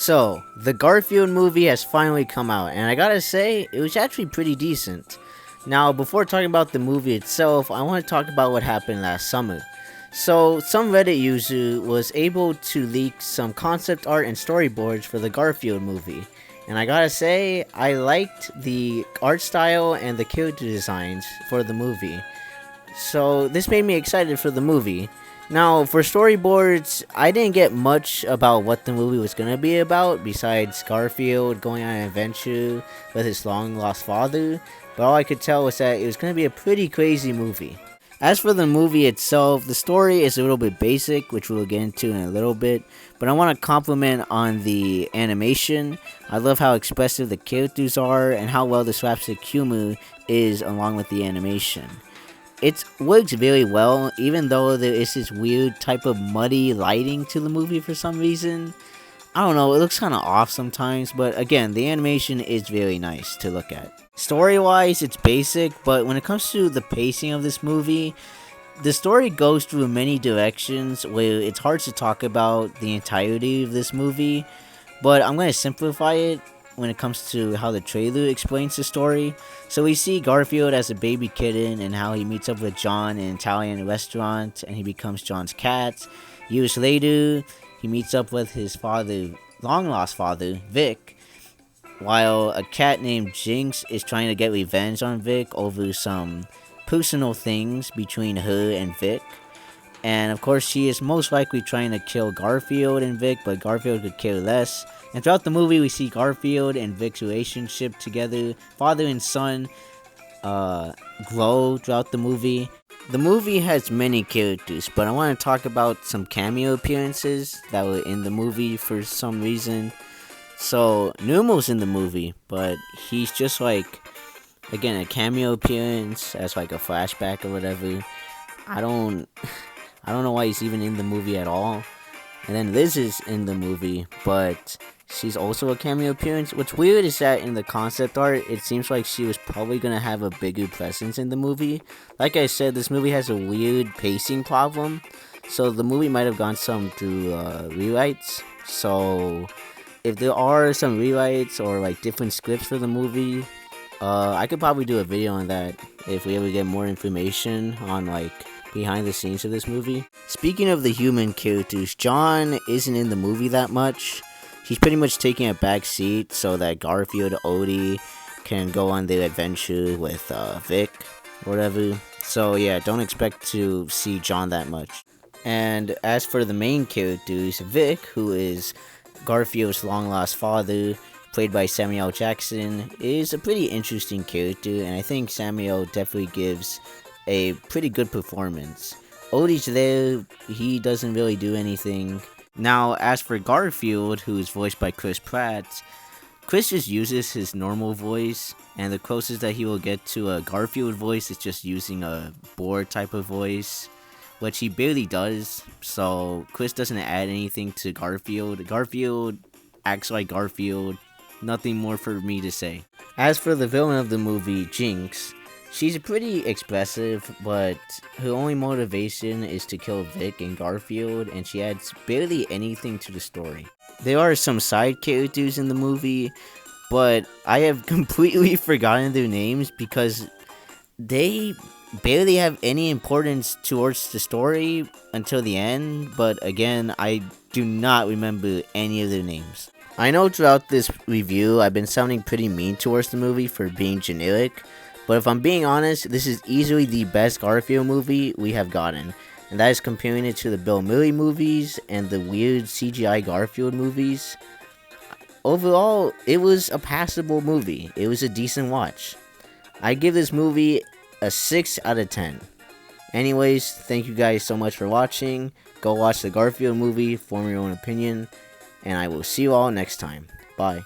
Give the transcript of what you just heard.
So, the Garfield movie has finally come out, and I gotta say, it was actually pretty decent. Now, before talking about the movie itself, I want to talk about what happened last summer. So, some Reddit user was able to leak some concept art and storyboards for the Garfield movie. And I gotta say, I liked the art style and the character designs for the movie. So, this made me excited for the movie. Now, for storyboards, I didn't get much about what the movie was gonna be about, besides Garfield going on an adventure with his long lost father, but all I could tell was that it was gonna be a pretty crazy movie. As for the movie itself, the story is a little bit basic, which we'll get into in a little bit, but I want to compliment on the animation. I love how expressive the characters are and how well the slapstick humor is along with the animation. It works very well, even though there is this weird type of muddy lighting to the movie for some reason. I don't know, it looks kind of off sometimes, but again, the animation is very nice to look at. Story-wise, it's basic, but when it comes to the pacing of this movie, the story goes through many directions where it's hard to talk about the entirety of this movie, but I'm going to simplify it when it comes to how the trailer explains the story. So we see Garfield as a baby kitten and how he meets up with John in an Italian restaurant and he becomes John's cat. Years later, he meets up with his father, long lost father, Vic, while a cat named Jinx is trying to get revenge on Vic over some personal things between her and Vic. And of course, she is most likely trying to kill Garfield and Vic, but Garfield could care less. And throughout the movie, we see Garfield and Vic's relationship together, father and son, grow throughout the movie. The movie has many characters, but I want to talk about some cameo appearances that were in the movie for some reason. So, Numo's in the movie, but he's just like, again, a cameo appearance as like a flashback or whatever. I don't know why he's even in the movie at all. And then Liz is in the movie, but she's also a cameo appearance. What's weird is that in the concept art, it seems like she was probably going to have a bigger presence in the movie. Like I said, this movie has a weird pacing problem, so the movie might have gone some through rewrites. So if there are some rewrites or like different scripts for the movie, I could probably do a video on that if we ever get more information on like behind the scenes of this movie. Speaking of the human characters, John isn't in the movie that much. He's pretty much taking a back seat so that Garfield, Odie can go on their adventure with Vic or whatever. So yeah, don't expect to see John that much. And as for the main characters, Vic, who is Garfield's long-lost father, played by Samuel L. Jackson, is a pretty interesting character, and I think Samuel definitely gives a pretty good performance. Odie's there, he doesn't really do anything. Now, as for Garfield, who is voiced by Chris Pratt, Chris just uses his normal voice, and the closest that he will get to a Garfield voice is just using a bored type of voice, which he barely does, so Chris doesn't add anything to Garfield. Garfield acts like Garfield, nothing more for me to say. As for the villain of the movie, Jinx, she's pretty expressive, but her only motivation is to kill Vic and Garfield, and she adds barely anything to the story. There are some side characters in the movie, but I have completely forgotten their names because they barely have any importance towards the story until the end, but again, I do not remember any of their names. I know throughout this review, I've been sounding pretty mean towards the movie for being generic, but if I'm being honest, this is easily the best Garfield movie we have gotten, and that is comparing it to the Bill Murray movies and the weird CGI Garfield movies. Overall, it was a passable movie. It was a decent watch. I give this movie a 6 out of 10. Anyways, thank you guys so much for watching. Go watch the Garfield movie, form your own opinion, and I will see you all next time. Bye.